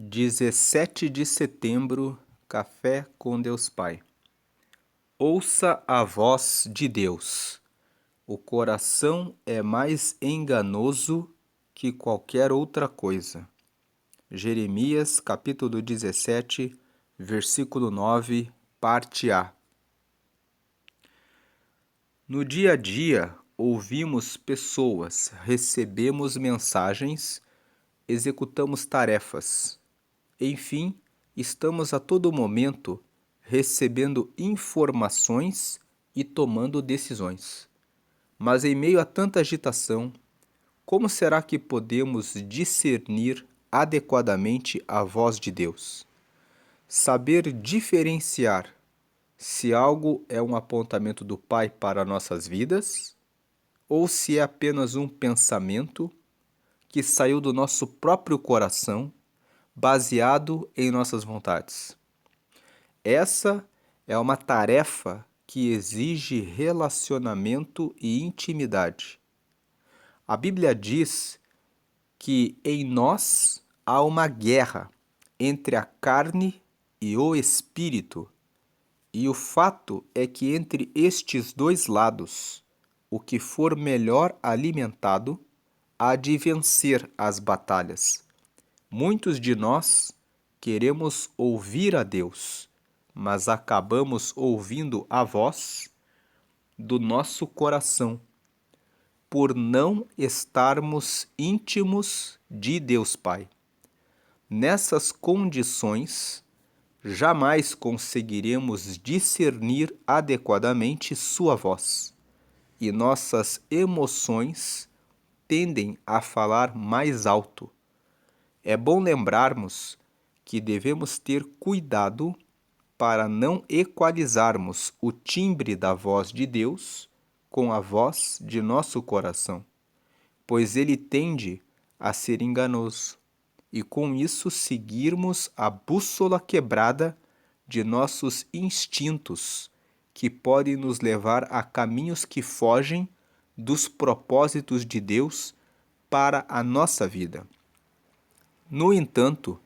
17 de setembro, Café com Deus Pai. Ouça a voz de Deus. O coração é mais enganoso que qualquer outra coisa. Jeremias, capítulo 17, versículo 9, parte A. No dia a dia, ouvimos pessoas, recebemos mensagens, executamos tarefas. Enfim, estamos a todo momento recebendo informações e tomando decisões. Mas em meio a tanta agitação, como será que podemos discernir adequadamente a voz de Deus? Saber diferenciar se algo é um apontamento do Pai para nossas vidas ou se é apenas um pensamento que saiu do nosso próprio coração baseado em nossas vontades. Essa é uma tarefa que exige relacionamento e intimidade. A Bíblia diz que em nós há uma guerra entre a carne e o espírito, e o fato é que entre estes dois lados, o que for melhor alimentado há de vencer as batalhas. Muitos de nós queremos ouvir a Deus, mas acabamos ouvindo a voz do nosso coração, por não estarmos íntimos de Deus Pai. Nessas condições, jamais conseguiremos discernir adequadamente sua voz, e nossas emoções tendem a falar mais alto. É bom lembrarmos que devemos ter cuidado para não equalizarmos o timbre da voz de Deus com a voz de nosso coração, pois ele tende a ser enganoso, e com isso seguirmos a bússola quebrada de nossos instintos, que podem nos levar a caminhos que fogem dos propósitos de Deus para a nossa vida. No entanto,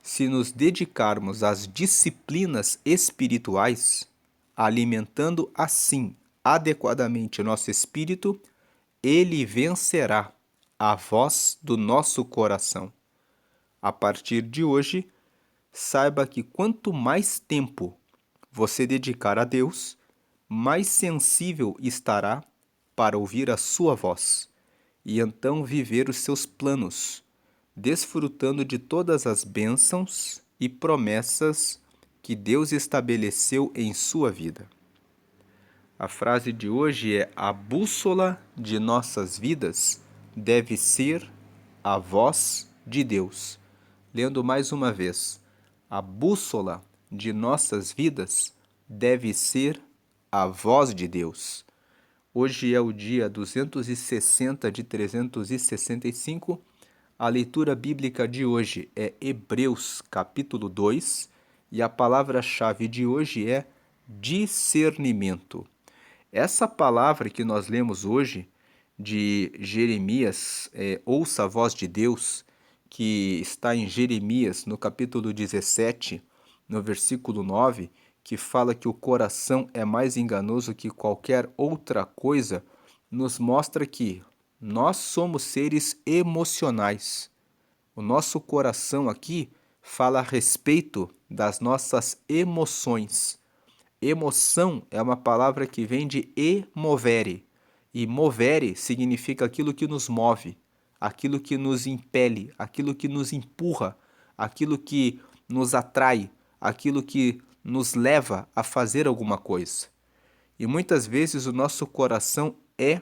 se nos dedicarmos às disciplinas espirituais, alimentando assim adequadamente nosso espírito, ele vencerá a voz do nosso coração. A partir de hoje, saiba que quanto mais tempo você dedicar a Deus, mais sensível estará para ouvir a sua voz e então viver os seus planos, desfrutando de todas as bênçãos e promessas que Deus estabeleceu em sua vida. A frase de hoje é: a bússola de nossas vidas deve ser a voz de Deus. Lendo mais uma vez: a bússola de nossas vidas deve ser a voz de Deus. Hoje é o dia 260 de 365. A leitura bíblica de hoje é Hebreus, capítulo 2, e a palavra-chave de hoje é discernimento. Essa palavra que nós lemos hoje, de Jeremias, ouça a voz de Deus, que está em Jeremias, no capítulo 17, no versículo 9, que fala que o coração é mais enganoso que qualquer outra coisa, nos mostra que nós somos seres emocionais. O nosso coração aqui fala a respeito das nossas emoções. Emoção é uma palavra que vem de emovere, e movere significa aquilo que nos move, aquilo que nos impele, aquilo que nos empurra, aquilo que nos atrai, aquilo que nos leva a fazer alguma coisa. E muitas vezes o nosso coração é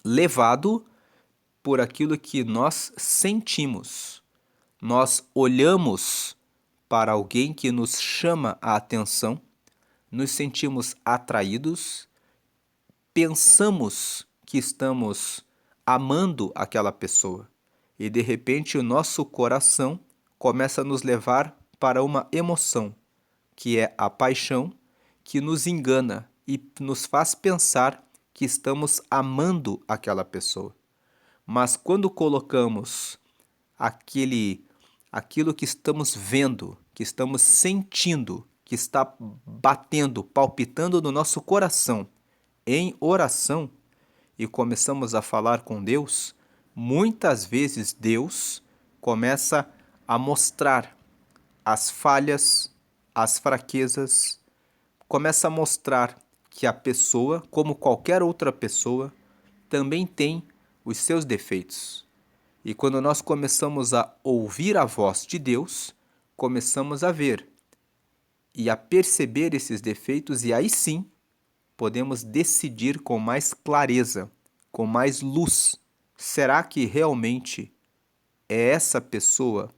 levado por aquilo que nós sentimos. Nós olhamos para alguém que nos chama a atenção, nos sentimos atraídos, pensamos que estamos amando aquela pessoa e de repente o nosso coração começa a nos levar para uma emoção, que é a paixão, que nos engana e nos faz pensar que estamos amando aquela pessoa. Mas quando colocamos aquele aquilo que estamos vendo, que estamos sentindo, que está batendo, palpitando no nosso coração, em oração, e começamos a falar com Deus, muitas vezes Deus começa a mostrar as falhas, as fraquezas, começa a mostrar que a pessoa, como qualquer outra pessoa, também tem os seus defeitos. E quando nós começamos a ouvir a voz de Deus, começamos a ver e a perceber esses defeitos, e aí sim podemos decidir com mais clareza, com mais luz. Será que realmente é essa pessoa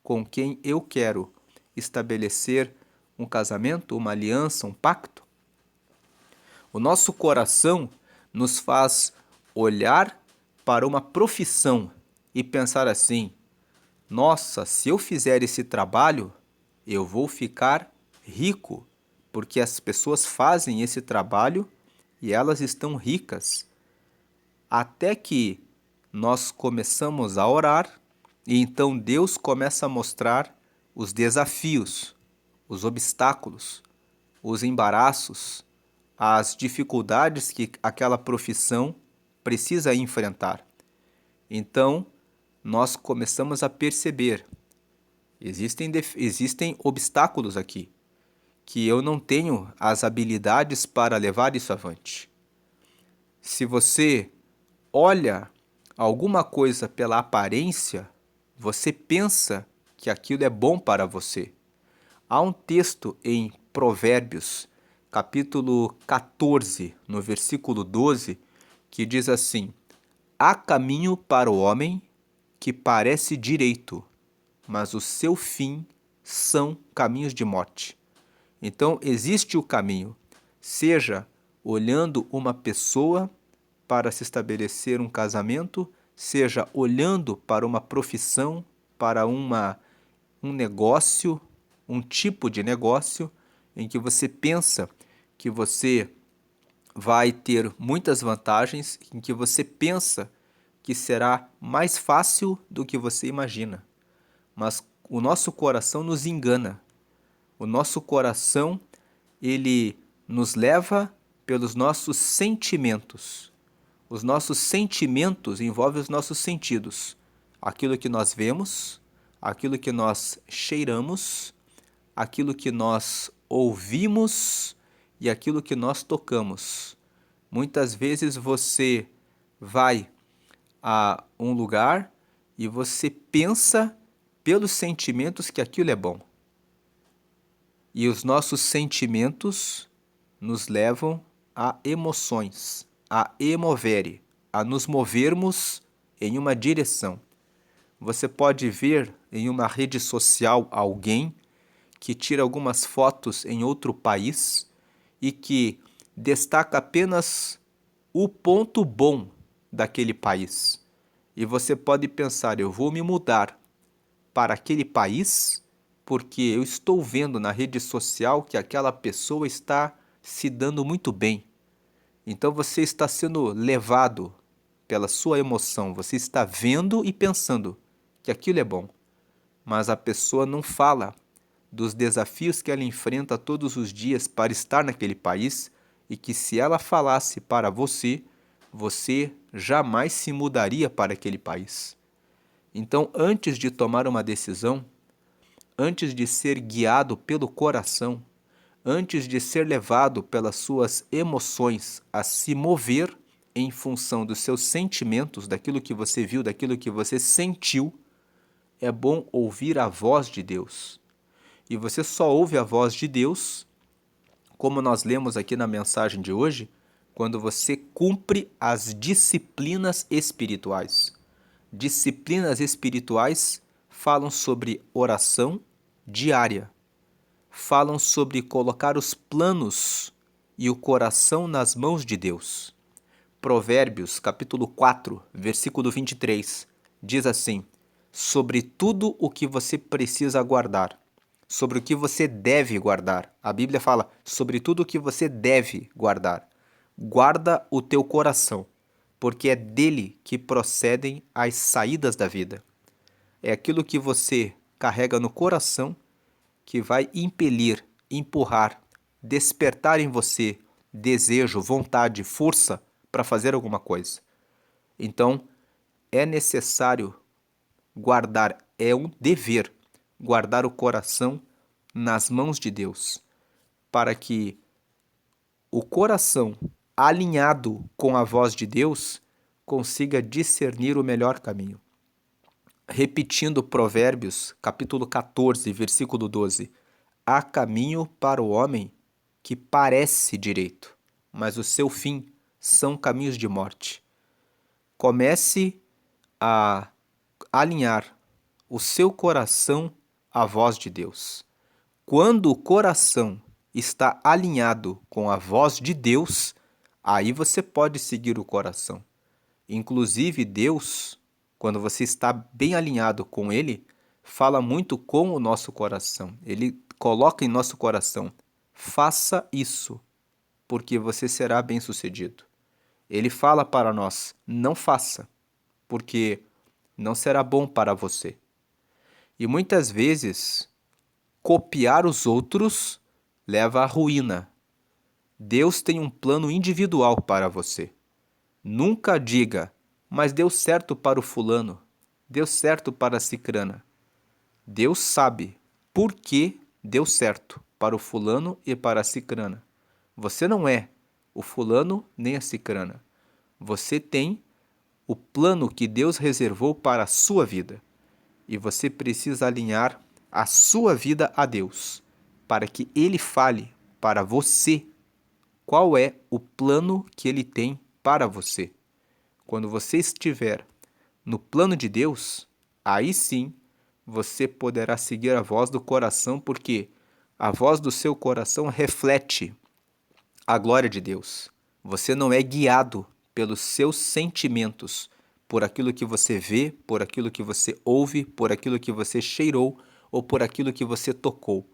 com quem eu quero estabelecer um casamento, uma aliança, um pacto? O nosso coração nos faz olhar para uma profissão e pensar assim: nossa, se eu fizer esse trabalho, eu vou ficar rico, porque as pessoas fazem esse trabalho e elas estão ricas. Até que nós começamos a orar e então Deus começa a mostrar os desafios, os obstáculos, os embaraços, as dificuldades que aquela profissão precisa enfrentar. Então, nós começamos a perceber, existem obstáculos aqui, que eu não tenho as habilidades para levar isso avante. Se você olha alguma coisa pela aparência, você pensa que aquilo é bom para você. Há um texto em Provérbios, capítulo 14, no versículo 12, que diz assim: há caminho para o homem que parece direito, mas o seu fim são caminhos de morte. Então, existe o caminho, seja olhando uma pessoa para se estabelecer um casamento, seja olhando para uma profissão, para um negócio, um tipo de negócio em que você pensa que você vai ter muitas vantagens, em que você pensa que será mais fácil do que você imagina. Mas o nosso coração nos engana. O nosso coração, ele nos leva pelos nossos sentimentos. Os nossos sentimentos envolvem os nossos sentidos. Aquilo que nós vemos, aquilo que nós cheiramos, aquilo que nós ouvimos e aquilo que nós tocamos. Muitas vezes você vai a um lugar e você pensa pelos sentimentos que aquilo é bom. E os nossos sentimentos nos levam a emoções, a emovere, a nos movermos em uma direção. Você pode ver em uma rede social alguém que tira algumas fotos em outro país e que destaca apenas o ponto bom daquele país. E você pode pensar: eu vou me mudar para aquele país porque eu estou vendo na rede social que aquela pessoa está se dando muito bem. Então você está sendo levado pela sua emoção, você está vendo e pensando que aquilo é bom, mas a pessoa não fala dos desafios que ela enfrenta todos os dias para estar naquele país e que se ela falasse para você, você jamais se mudaria para aquele país. Então, antes de tomar uma decisão, antes de ser guiado pelo coração, antes de ser levado pelas suas emoções a se mover em função dos seus sentimentos, daquilo que você viu, daquilo que você sentiu, é bom ouvir a voz de Deus. E você só ouve a voz de Deus, como nós lemos aqui na mensagem de hoje, quando você cumpre as disciplinas espirituais. Disciplinas espirituais falam sobre oração diária, falam sobre colocar os planos e o coração nas mãos de Deus. Provérbios, capítulo 4, versículo 23, diz assim: sobre tudo o que você precisa guardar, sobre o que você deve guardar. A Bíblia fala sobre tudo o que você deve guardar. Guarda o teu coração, porque é dele que procedem as saídas da vida. É aquilo que você carrega no coração que vai impelir, empurrar, despertar em você desejo, vontade, força para fazer alguma coisa. Então, é necessário guardar, é um dever, guardar o coração nas mãos de Deus, para que o coração alinhado com a voz de Deus consiga discernir o melhor caminho. Repetindo Provérbios, capítulo 14, versículo 12: há caminho para o homem que parece direito, mas o seu fim são caminhos de morte. Comece a alinhar o seu coração à voz de Deus. Quando o coração está alinhado com a voz de Deus, aí você pode seguir o coração. Inclusive, Deus, quando você está bem alinhado com Ele, fala muito com o nosso coração. Ele coloca em nosso coração: faça isso, porque você será bem-sucedido. Ele fala para nós: não faça, porque não será bom para você. E muitas vezes, copiar os outros leva à ruína. Deus tem um plano individual para você. Nunca diga: mas deu certo para o fulano, deu certo para a cicrana. Deus sabe por que deu certo para o fulano e para a cicrana. Você não é o fulano nem a cicrana. Você tem o plano que Deus reservou para a sua vida. E você precisa alinhar a sua vida a Deus, para que Ele fale para você qual é o plano que Ele tem para você. Quando você estiver no plano de Deus, aí sim você poderá seguir a voz do coração, porque a voz do seu coração reflete a glória de Deus. Você não é guiado pelos seus sentimentos, por aquilo que você vê, por aquilo que você ouve, por aquilo que você cheirou ou por aquilo que você tocou.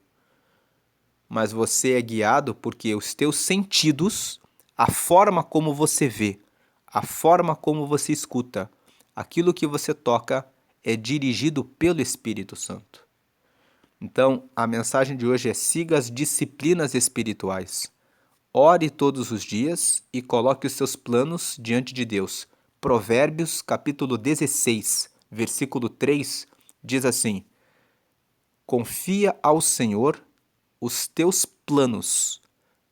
Mas você é guiado porque os teus sentidos, a forma como você vê, a forma como você escuta, aquilo que você toca é dirigido pelo Espírito Santo. Então, a mensagem de hoje é: siga as disciplinas espirituais. Ore todos os dias e coloque os seus planos diante de Deus. Provérbios, capítulo 16, versículo 3, diz assim: confia ao Senhor os teus planos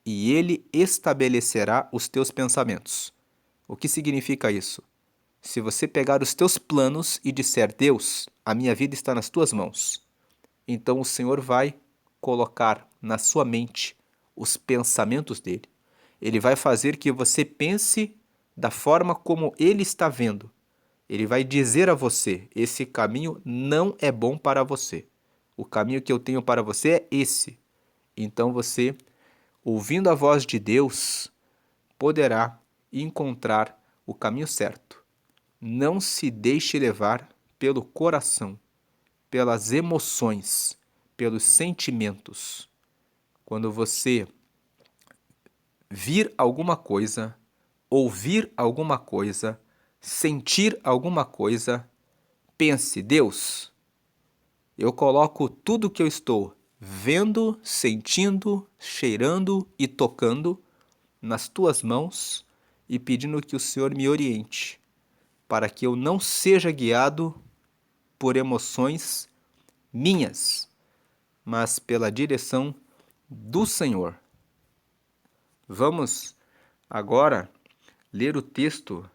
e Ele estabelecerá os teus pensamentos. O que significa isso? Se você pegar os teus planos e disser: Deus, a minha vida está nas tuas mãos, então o Senhor vai colocar na sua mente os pensamentos dele. Ele vai fazer que você pense da forma como ele está vendo. Ele vai dizer a você: esse caminho não é bom para você. O caminho que eu tenho para você é esse. Então você, ouvindo a voz de Deus, poderá encontrar o caminho certo. Não se deixe levar pelo coração, pelas emoções, pelos sentimentos. Quando você vir alguma coisa, ouvir alguma coisa, sentir alguma coisa, pense: Deus, eu coloco tudo que eu estou vendo, sentindo, cheirando e tocando nas tuas mãos e pedindo que o Senhor me oriente, para que eu não seja guiado por emoções minhas, mas pela direção do Senhor. Vamos agora ler o texto.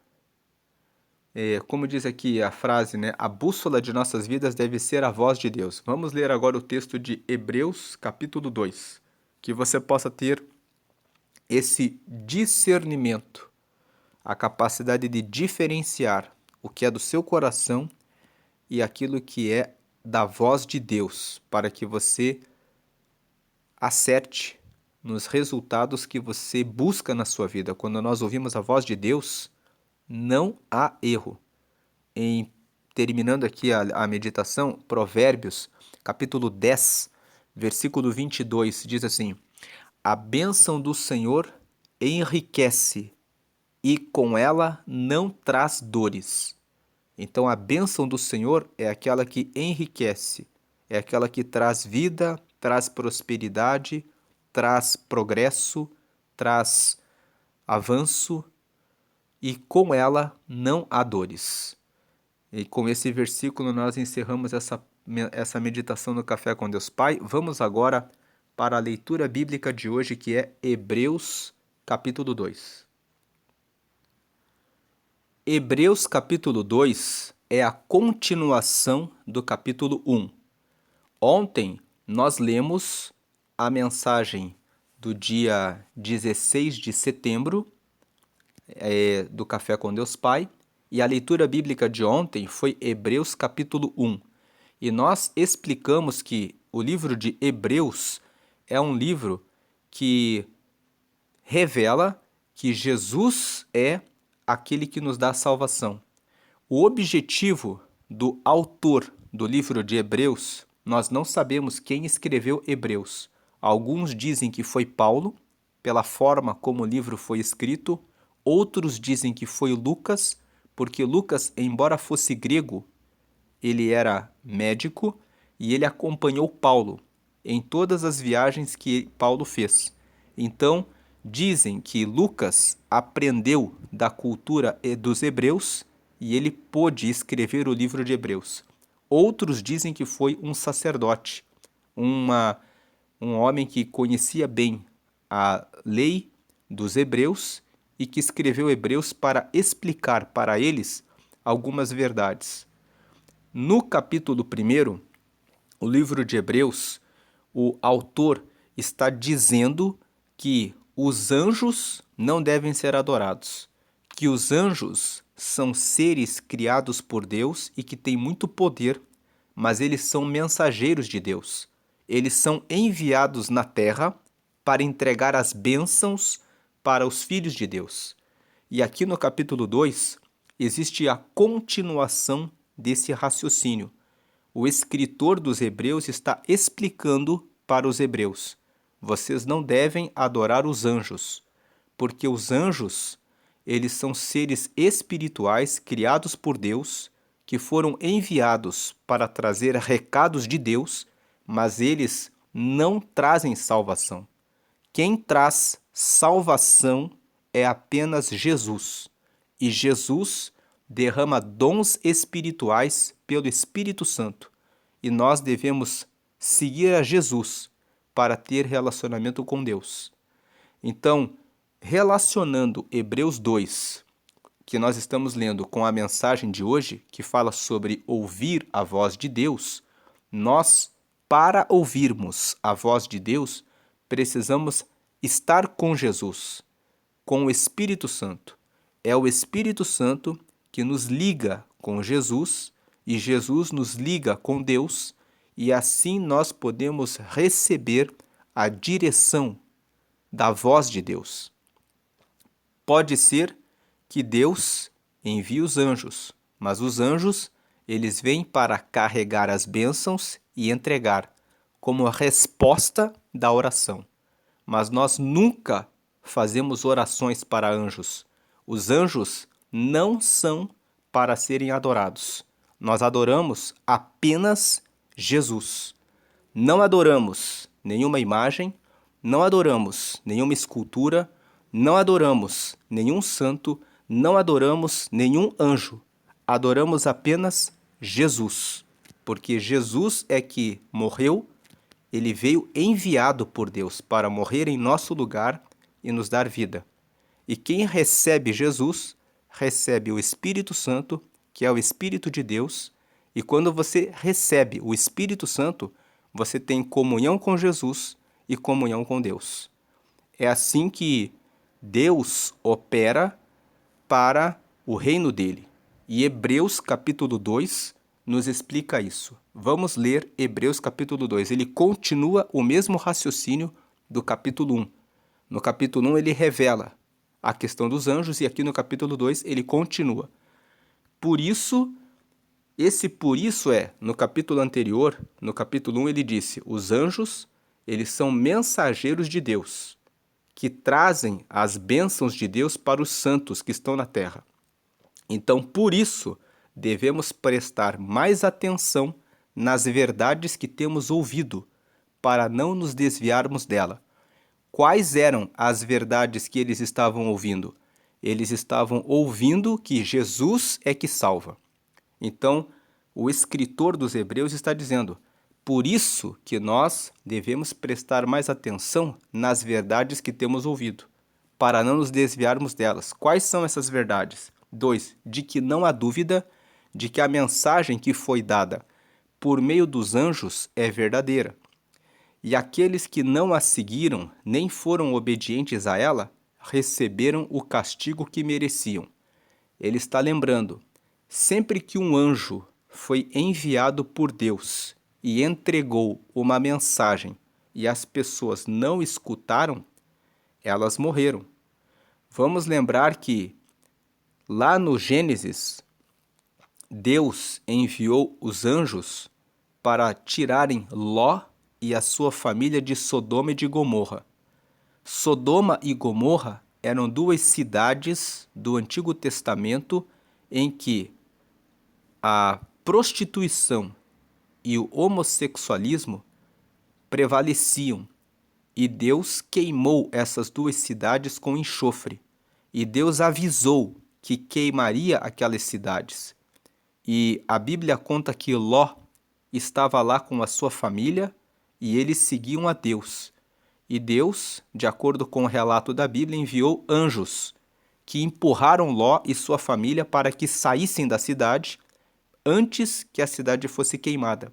Como diz aqui a frase, né? A bússola de nossas vidas deve ser a voz de Deus. Vamos ler agora o texto de Hebreus, capítulo 2, que você possa ter esse discernimento, a capacidade de diferenciar o que é do seu coração e aquilo que é da voz de Deus, para que você acerte nos resultados que você busca na sua vida. Quando nós ouvimos a voz de Deus, não há erro. Terminando aqui a meditação, Provérbios, capítulo 10, versículo 22, diz assim: a bênção do Senhor enriquece e com ela não traz dores. Então a bênção do Senhor é aquela que enriquece, é aquela que traz vida, traz prosperidade, traz progresso, traz avanço, e com ela não há dores. E com esse versículo nós encerramos essa meditação no Café com Deus Pai. Vamos agora para a leitura bíblica de hoje, que é Hebreus, capítulo 2. Hebreus, capítulo 2 é a continuação do capítulo 1. Ontem nós lemos a mensagem do dia 16 de setembro, do Café com Deus Pai, e a leitura bíblica de ontem foi Hebreus capítulo 1. E nós explicamos que o livro de Hebreus é um livro que revela que Jesus é aquele que nos dá salvação. O objetivo do autor do livro de Hebreus, nós não sabemos quem escreveu Hebreus. Alguns dizem que foi Paulo, pela forma como o livro foi escrito. Outros dizem que foi Lucas, porque Lucas, embora fosse grego, ele era médico e ele acompanhou Paulo em todas as viagens que Paulo fez. Então, dizem que Lucas aprendeu da cultura dos hebreus e ele pôde escrever o livro de Hebreus. Outros dizem que foi um sacerdote, um homem que conhecia bem a lei dos hebreus e que escreveu Hebreus para explicar para eles algumas verdades. No capítulo 1, o livro de Hebreus, o autor está dizendo que os anjos não devem ser adorados, que os anjos são seres criados por Deus e que têm muito poder, mas eles são mensageiros de Deus. Eles são enviados na terra para entregar as bênçãos para os filhos de Deus. E aqui no capítulo 2 existe a continuação desse raciocínio. O escritor dos Hebreus está explicando para os hebreus: vocês não devem adorar os anjos, porque os anjos, eles são seres espirituais criados por Deus, que foram enviados para trazer recados de Deus, mas eles não trazem salvação. Quem traz salvação é apenas Jesus. E Jesus derrama dons espirituais pelo Espírito Santo. E nós devemos seguir a Jesus para ter relacionamento com Deus. Então, relacionando Hebreus 2, que nós estamos lendo, com a mensagem de hoje, que fala sobre ouvir a voz de Deus, nós, para ouvirmos a voz de Deus, precisamos estar com Jesus, com o Espírito Santo. É o Espírito Santo que nos liga com Jesus e Jesus nos liga com Deus, e assim nós podemos receber a direção da voz de Deus. Pode ser que Deus envie os anjos, mas os anjos, eles vêm para carregar as bênçãos e entregar como resposta da oração. Mas nós nunca fazemos orações para anjos. Os anjos não são para serem adorados. Nós adoramos apenas Jesus. Não adoramos nenhuma imagem, não adoramos nenhuma escultura, não adoramos nenhum santo, não adoramos nenhum anjo. Adoramos apenas Jesus, porque Jesus é que morreu. Ele veio enviado por Deus para morrer em nosso lugar e nos dar vida. E quem recebe Jesus, recebe o Espírito Santo, que é o Espírito de Deus. E quando você recebe o Espírito Santo, você tem comunhão com Jesus e comunhão com Deus. É assim que Deus opera para o reino dele. E Hebreus capítulo 2 nos explica isso. Vamos ler Hebreus capítulo 2. Ele continua o mesmo raciocínio do capítulo 1. No capítulo 1 ele revela a questão dos anjos e aqui no capítulo 2 ele continua. Por isso no capítulo anterior, no capítulo 1 ele disse: os anjos, eles são mensageiros de Deus, que trazem as bênçãos de Deus para os santos que estão na terra. Então, por isso, devemos prestar mais atenção nas verdades que temos ouvido, para não nos desviarmos dela. Quais eram as verdades que eles estavam ouvindo? Eles estavam ouvindo que Jesus é que salva. Então, o escritor dos Hebreus está dizendo: por isso que nós devemos prestar mais atenção nas verdades que temos ouvido, para não nos desviarmos delas. Quais são essas verdades? 2. De que não há dúvida de que a mensagem que foi dada por meio dos anjos é verdadeira. E aqueles que não a seguiram, nem foram obedientes a ela, receberam o castigo que mereciam. Ele está lembrando: sempre que um anjo foi enviado por Deus e entregou uma mensagem e as pessoas não escutaram, elas morreram. Vamos lembrar que lá no Gênesis, Deus enviou os anjos para tirarem Ló e a sua família de Sodoma e de Gomorra. Sodoma e Gomorra eram duas cidades do Antigo Testamento em que a prostituição e o homossexualismo prevaleciam. E Deus queimou essas duas cidades com enxofre. E Deus avisou que queimaria aquelas cidades. E a Bíblia conta que Ló estava lá com a sua família e eles seguiam a Deus. E Deus, de acordo com o relato da Bíblia, enviou anjos que empurraram Ló e sua família para que saíssem da cidade antes que a cidade fosse queimada.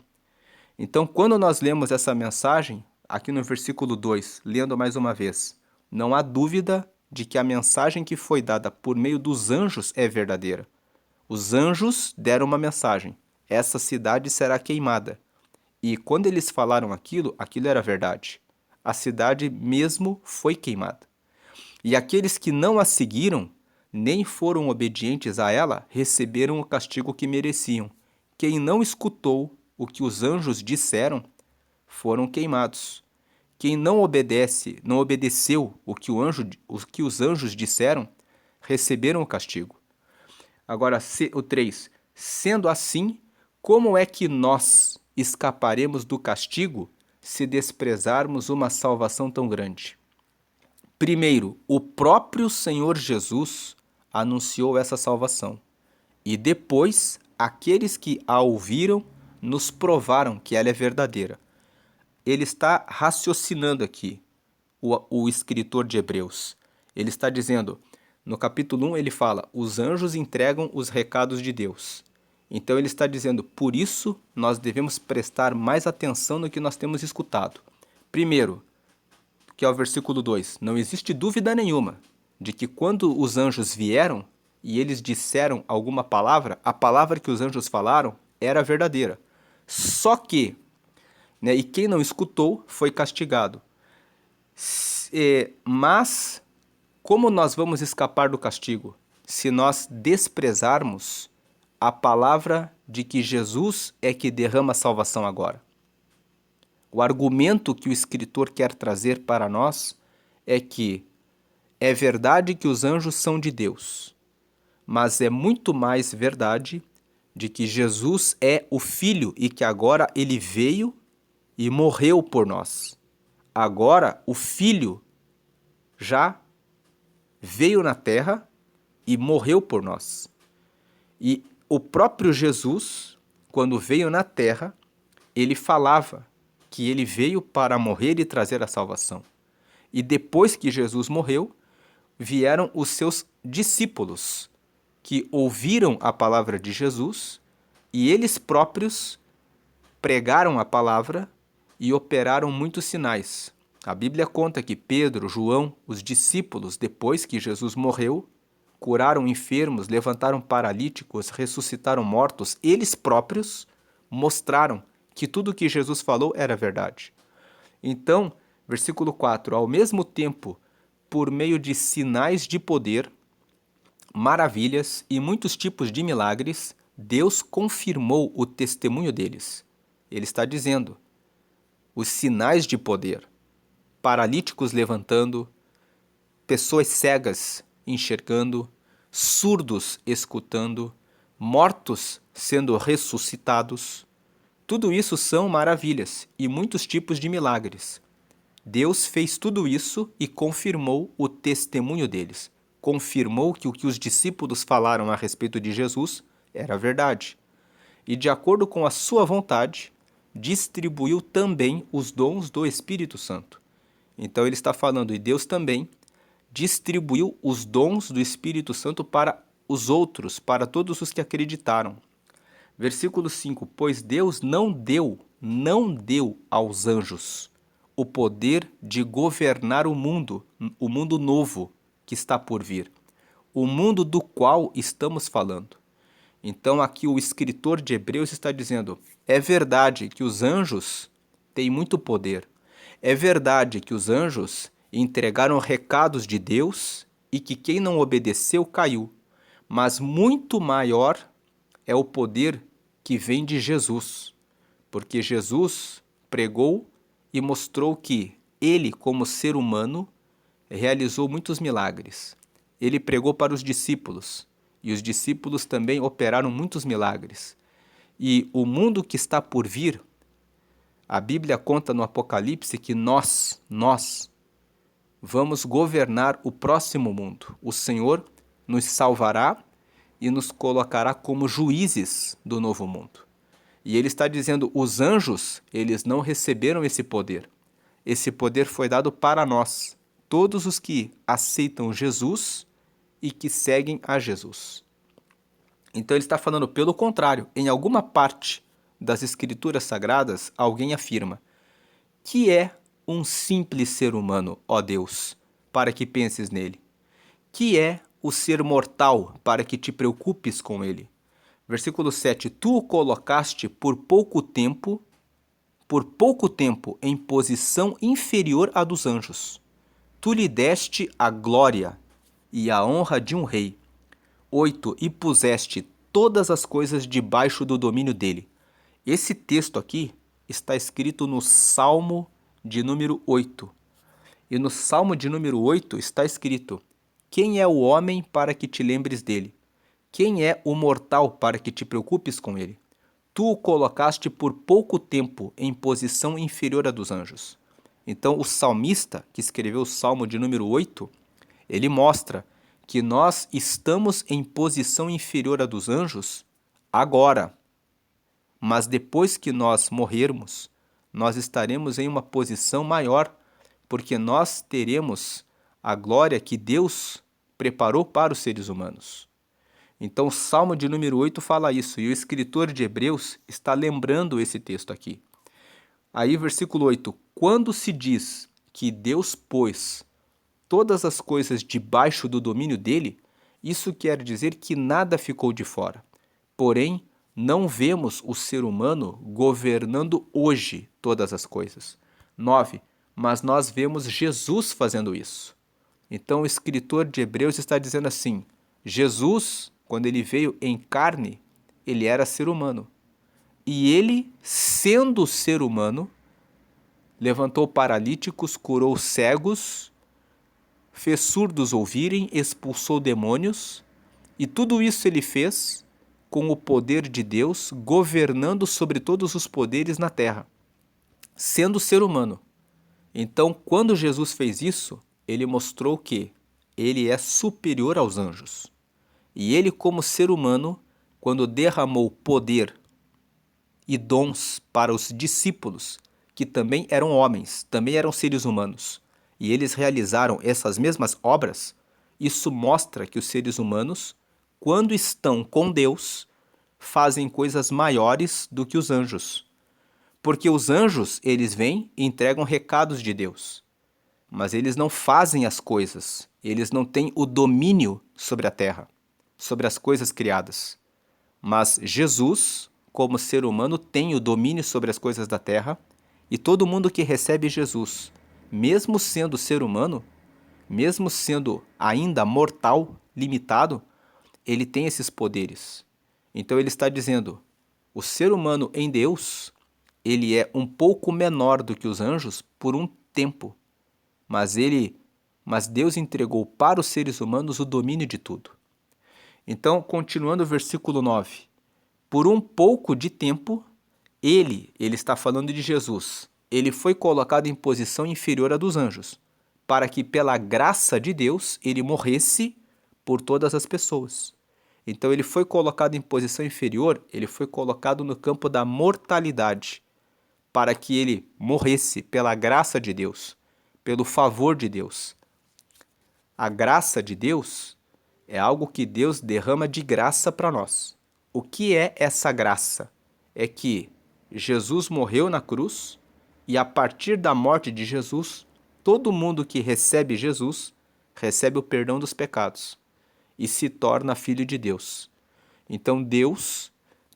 Então, quando nós lemos essa mensagem, aqui no versículo 2, lendo mais uma vez, não há dúvida de que a mensagem que foi dada por meio dos anjos é verdadeira. Os anjos deram uma mensagem: essa cidade será queimada. E quando eles falaram aquilo, aquilo era verdade. A cidade mesmo foi queimada. E aqueles que não a seguiram, nem foram obedientes a ela, receberam o castigo que mereciam. Quem não escutou o que os anjos disseram, foram queimados. Quem não obedeceu o que os anjos disseram, receberam o castigo. Agora, o 3. Sendo assim, como é que nós escaparemos do castigo se desprezarmos uma salvação tão grande? Primeiro, o próprio Senhor Jesus anunciou essa salvação. E depois, aqueles que a ouviram nos provaram que ela é verdadeira. Ele está raciocinando aqui, o escritor de Hebreus. Ele está dizendo, no capítulo 1 ele fala: os anjos entregam os recados de Deus. Então ele está dizendo, por isso nós devemos prestar mais atenção no que nós temos escutado. Primeiro, que é o versículo 2, não existe dúvida nenhuma de que quando os anjos vieram e eles disseram alguma palavra, a palavra que os anjos falaram era verdadeira. Só que, e quem não escutou foi castigado. Mas como nós vamos escapar do castigo? Se nós desprezarmos a palavra de que Jesus é que derrama a salvação agora. O argumento que o escritor quer trazer para nós é que é verdade que os anjos são de Deus, mas é muito mais verdade de que Jesus é o Filho e que agora ele veio e morreu por nós. Agora o Filho já veio na terra e morreu por nós. E o próprio Jesus, quando veio na terra, ele falava que ele veio para morrer e trazer a salvação. E depois que Jesus morreu, vieram os seus discípulos, que ouviram a palavra de Jesus e eles próprios pregaram a palavra e operaram muitos sinais. A Bíblia conta que Pedro, João, os discípulos, depois que Jesus morreu, curaram enfermos, levantaram paralíticos, ressuscitaram mortos. Eles próprios mostraram que tudo o que Jesus falou era verdade. Então, versículo 4, ao mesmo tempo, por meio de sinais de poder, maravilhas e muitos tipos de milagres, Deus confirmou o testemunho deles. Ele está dizendo, os sinais de poder, paralíticos levantando, pessoas cegas enxergando, surdos escutando, mortos sendo ressuscitados, Tudo isso são maravilhas e muitos tipos de milagres. Deus fez tudo isso e confirmou o testemunho deles. Confirmou que o que os discípulos falaram a respeito de Jesus era verdade. E, de acordo com a sua vontade, distribuiu também os dons do Espírito Santo. Então ele está falando, e Deus também distribuiu os dons do Espírito Santo para os outros, para todos os que acreditaram. Versículo 5: Pois Deus não deu aos anjos o poder de governar o mundo novo que está por vir, o mundo do qual estamos falando. Então aqui o escritor de Hebreus está dizendo, é verdade que os anjos têm muito poder, é verdade que os anjos entregaram recados de Deus e que quem não obedeceu caiu, mas muito maior é o poder que vem de Jesus, porque Jesus pregou e mostrou que ele, como ser humano, realizou muitos milagres. Ele pregou para os discípulos, e os discípulos também operaram muitos milagres. E o mundo que está por vir, a Bíblia conta no Apocalipse que nós vamos governar o próximo mundo. O Senhor nos salvará e nos colocará como juízes do novo mundo. E ele está dizendo, os anjos, eles não receberam esse poder. Esse poder foi dado para nós, todos os que aceitam Jesus e que seguem a Jesus. Então ele está falando pelo contrário, em alguma parte das Escrituras Sagradas, alguém afirma, que é um simples ser humano, ó Deus, para que penses nele? Que é o ser mortal, para que te preocupes com ele? Versículo 7, tu o colocaste por pouco tempo em posição inferior à dos anjos. Tu lhe deste a glória e a honra de um rei. 8, e puseste todas as coisas debaixo do domínio dele. Esse texto aqui está escrito no Salmo de número 8. E no Salmo de número 8 está escrito, quem é o homem para que te lembres dele? Quem é o mortal para que te preocupes com ele? Tu o colocaste por pouco tempo em posição inferior à dos anjos. Então, o salmista, que escreveu o Salmo de número 8, ele mostra que nós estamos em posição inferior à dos anjos agora. Mas depois que nós morrermos, nós estaremos em uma posição maior, porque nós teremos a glória que Deus preparou para os seres humanos. Então, o Salmo de número 8 fala isso, e o escritor de Hebreus está lembrando esse texto aqui. Aí, versículo 8, quando se diz que Deus pôs todas as coisas debaixo do domínio dele, isso quer dizer que nada ficou de fora. Porém, não vemos o ser humano governando hoje todas as coisas. 9, mas nós vemos Jesus fazendo isso. Então, o escritor de Hebreus está dizendo assim, Jesus, quando ele veio em carne, ele era ser humano. E ele, sendo ser humano, levantou paralíticos, curou cegos, fez surdos ouvirem, expulsou demônios, e tudo isso ele fez com o poder de Deus, governando sobre todos os poderes na terra, sendo ser humano. Então, quando Jesus fez isso, ele mostrou que ele é superior aos anjos. E ele, como ser humano, quando derramou poder e dons para os discípulos, que também eram homens, também eram seres humanos, e eles realizaram essas mesmas obras, isso mostra que os seres humanos, quando estão com Deus, fazem coisas maiores do que os anjos. Porque os anjos, eles vêm e entregam recados de Deus, mas eles não fazem as coisas, eles não têm o domínio sobre a terra, sobre as coisas criadas. Mas Jesus, como ser humano, tem o domínio sobre as coisas da terra, e todo mundo que recebe Jesus, mesmo sendo ser humano, mesmo sendo ainda mortal, limitado, ele tem esses poderes. Então ele está dizendo, o ser humano em Deus, ele é um pouco menor do que os anjos por um tempo, mas Deus entregou para os seres humanos o domínio de tudo. Então, continuando o versículo 9, por um pouco de tempo, ele está falando de Jesus, ele foi colocado em posição inferior à dos anjos, para que pela graça de Deus ele morresse por todas as pessoas. Então ele foi colocado em posição inferior, ele foi colocado no campo da mortalidade, para que ele morresse pela graça de Deus, pelo favor de Deus. A graça de Deus é algo que Deus derrama de graça para nós. O que é essa graça? É que Jesus morreu na cruz e a partir da morte de Jesus, todo mundo que recebe Jesus recebe o perdão dos pecados e se torna filho de Deus. Então Deus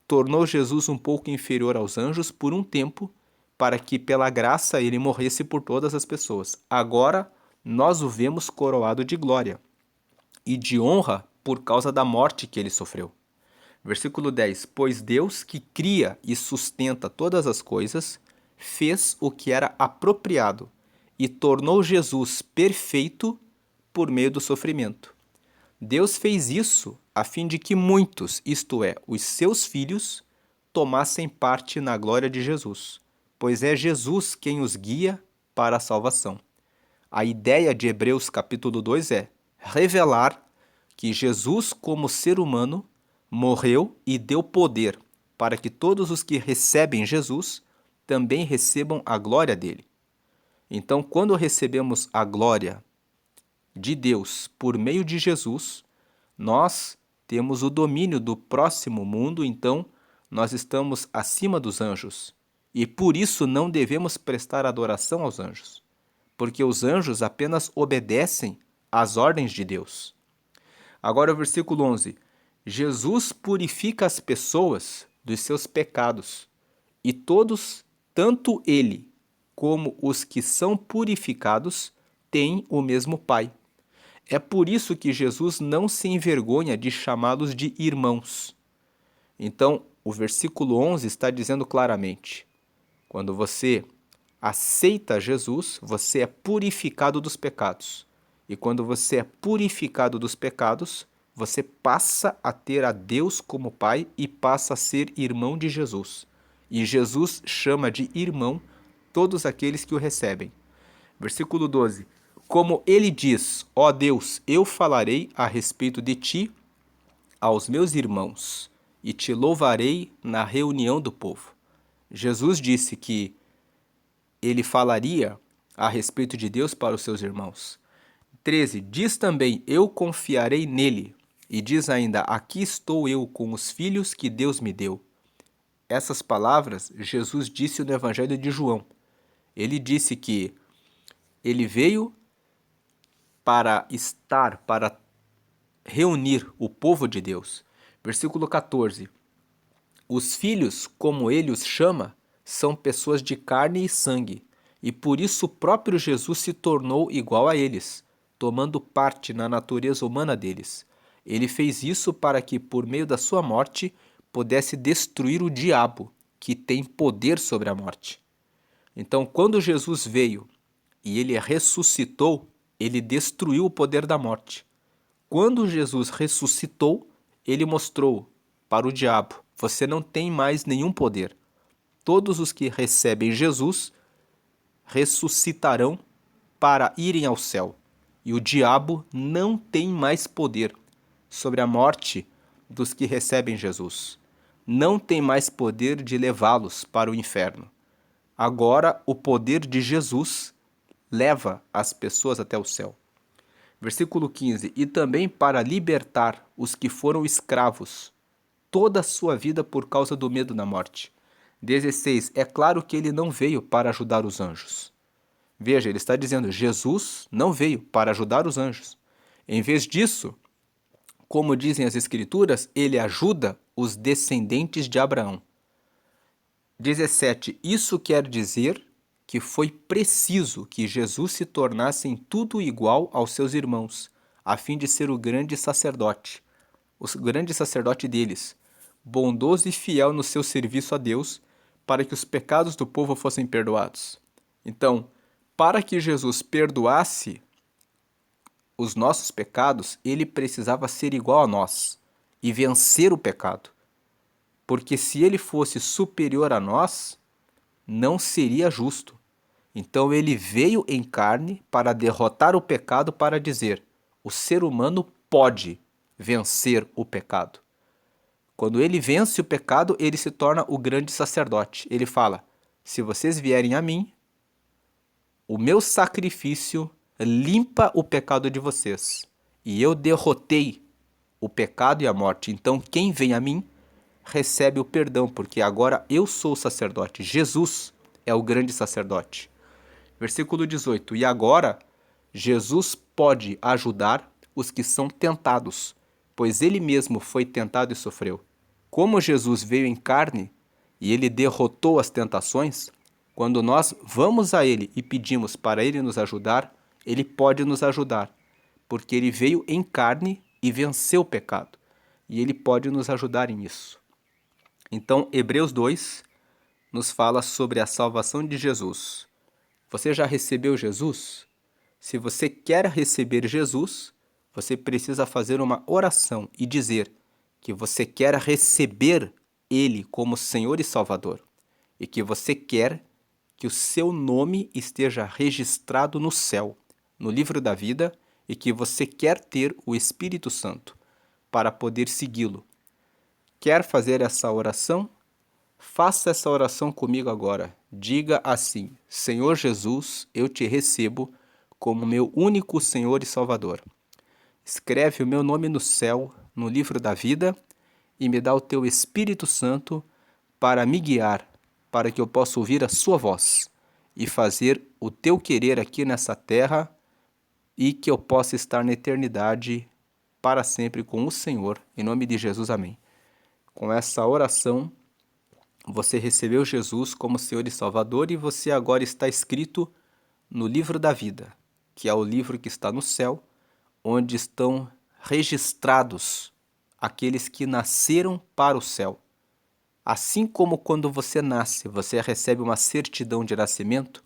tornou Jesus um pouco inferior aos anjos por um tempo, para que pela graça ele morresse por todas as pessoas. Agora nós o vemos coroado de glória e de honra por causa da morte que ele sofreu. Versículo 10: Pois Deus, que cria e sustenta todas as coisas, fez o que era apropriado e tornou Jesus perfeito por meio do sofrimento. Deus fez isso a fim de que muitos, isto é, os seus filhos, tomassem parte na glória de Jesus, pois é Jesus quem os guia para a salvação. A ideia de Hebreus capítulo 2 é revelar que Jesus, como ser humano, morreu e deu poder para que todos os que recebem Jesus também recebam a glória dele. Então, quando recebemos a glória de Deus por meio de Jesus, nós temos o domínio do próximo mundo, então nós estamos acima dos anjos. E por isso não devemos prestar adoração aos anjos, porque os anjos apenas obedecem às ordens de Deus. Agora o versículo 11. Jesus purifica as pessoas dos seus pecados, e todos, tanto ele como os que são purificados, têm o mesmo Pai. É por isso que Jesus não se envergonha de chamá-los de irmãos. Então, o versículo 11 está dizendo claramente: quando você aceita Jesus, você é purificado dos pecados. E quando você é purificado dos pecados, você passa a ter a Deus como Pai e passa a ser irmão de Jesus. E Jesus chama de irmão todos aqueles que o recebem. Versículo 12. Como ele diz: ó Deus, eu falarei a respeito de ti aos meus irmãos e te louvarei na reunião do povo. Jesus disse que ele falaria a respeito de Deus para os seus irmãos. 13. Diz também: eu confiarei nele. E diz ainda: aqui estou eu com os filhos que Deus me deu. Essas palavras Jesus disse no Evangelho de João. Ele disse que ele veio para reunir o povo de Deus. Versículo 14. Os filhos, como ele os chama, são pessoas de carne e sangue, e por isso o próprio Jesus se tornou igual a eles, tomando parte na natureza humana deles. Ele fez isso para que, por meio da sua morte, pudesse destruir o diabo, que tem poder sobre a morte. Então, quando Jesus veio e ele ressuscitou, ele destruiu o poder da morte. Quando Jesus ressuscitou, ele mostrou para o diabo: você não tem mais nenhum poder. Todos os que recebem Jesus ressuscitarão para irem ao céu. E o diabo não tem mais poder sobre a morte dos que recebem Jesus. Não tem mais poder de levá-los para o inferno. Agora, o poder de Jesus leva as pessoas até o céu. Versículo 15. E também para libertar os que foram escravos toda a sua vida por causa do medo da morte. 16. É claro que ele não veio para ajudar os anjos. Veja, ele está dizendo: Jesus não veio para ajudar os anjos. Em vez disso, como dizem as Escrituras, ele ajuda os descendentes de Abraão. 17. Isso quer dizer que foi preciso que Jesus se tornasse em tudo igual aos seus irmãos, a fim de ser o grande sacerdote deles, bondoso e fiel no seu serviço a Deus, para que os pecados do povo fossem perdoados. Então, para que Jesus perdoasse os nossos pecados, ele precisava ser igual a nós e vencer o pecado. porque se ele fosse superior a nós, não seria justo. Então ele veio em carne para derrotar o pecado, para dizer: o ser humano pode vencer o pecado. Quando ele vence o pecado, ele se torna o grande sacerdote. Ele fala: se vocês vierem a mim, o meu sacrifício limpa o pecado de vocês. E eu derrotei o pecado e a morte. Então quem vem a mim recebe o perdão, porque agora eu sou o sacerdote. Jesus é o grande sacerdote. Versículo 18. E agora Jesus pode ajudar os que são tentados, pois ele mesmo foi tentado e sofreu. Como Jesus veio em carne e ele derrotou as tentações, quando nós vamos a ele e pedimos para ele nos ajudar, ele pode nos ajudar, porque ele veio em carne e venceu o pecado, e ele pode nos ajudar nisso. Então, Hebreus 2 nos fala sobre a salvação de Jesus. Você já recebeu Jesus? Se você quer receber Jesus, você precisa fazer uma oração e dizer que você quer receber Ele como Senhor e Salvador e que você quer que o seu nome esteja registrado no céu, no livro da vida, e que você quer ter o Espírito Santo para poder segui-lo. Quer fazer essa oração? Faça essa oração comigo agora. Diga assim: Senhor Jesus, eu te recebo como meu único Senhor e Salvador. Escreve o meu nome no céu, no livro da vida, e me dá o teu Espírito Santo para me guiar, para que eu possa ouvir a sua voz e fazer o teu querer aqui nessa terra e que eu possa estar na eternidade para sempre com o Senhor. Em nome de Jesus, amém. Com essa oração, você recebeu Jesus como Senhor e Salvador e você agora está escrito no livro da vida, que é o livro que está no céu, onde estão registrados aqueles que nasceram para o céu. Assim como quando você nasce, você recebe uma certidão de nascimento,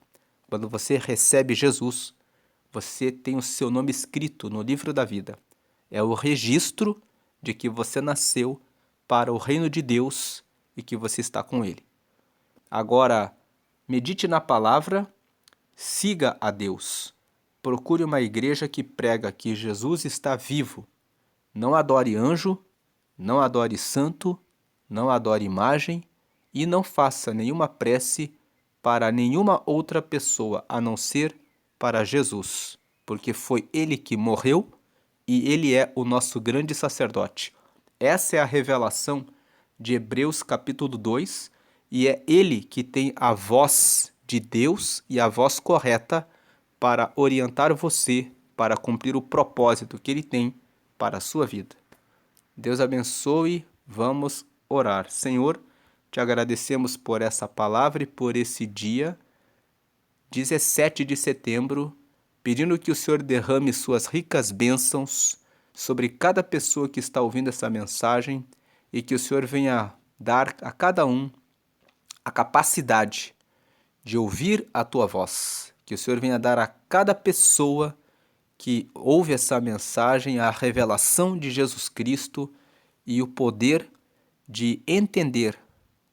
quando você recebe Jesus, você tem o seu nome escrito no livro da vida. É o registro de que você nasceu para o reino de Deus e que você está com Ele. Agora, medite na palavra, siga a Deus. Procure uma igreja que prega que Jesus está vivo. Não adore anjo, não adore santo, não adore imagem e não faça nenhuma prece para nenhuma outra pessoa a não ser para Jesus, porque foi Ele que morreu e Ele é o nosso grande sacerdote. Essa é a revelação de Hebreus capítulo 2 e é Ele que tem a voz de Deus e a voz correta para orientar você para cumprir o propósito que Ele tem para a sua vida. Deus abençoe, vamos orar. Senhor, te agradecemos por essa palavra e por esse dia, 17 de setembro, pedindo que o Senhor derrame suas ricas bênçãos sobre cada pessoa que está ouvindo essa mensagem e que o Senhor venha dar a cada um a capacidade de ouvir a tua voz. Que o Senhor venha dar a cada pessoa que ouve essa mensagem a revelação de Jesus Cristo e o poder de entender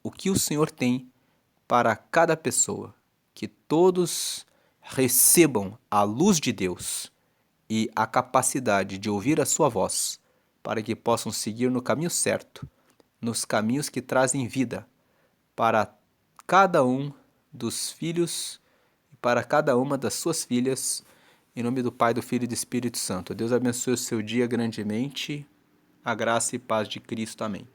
o que o Senhor tem para cada pessoa. Que todos recebam a luz de Deus e a capacidade de ouvir a sua voz, para que possam seguir no caminho certo, nos caminhos que trazem vida para cada um dos filhos e para cada uma das suas filhas, em nome do Pai, do Filho e do Espírito Santo. Deus abençoe o seu dia grandemente. A graça e paz de Cristo. Amém.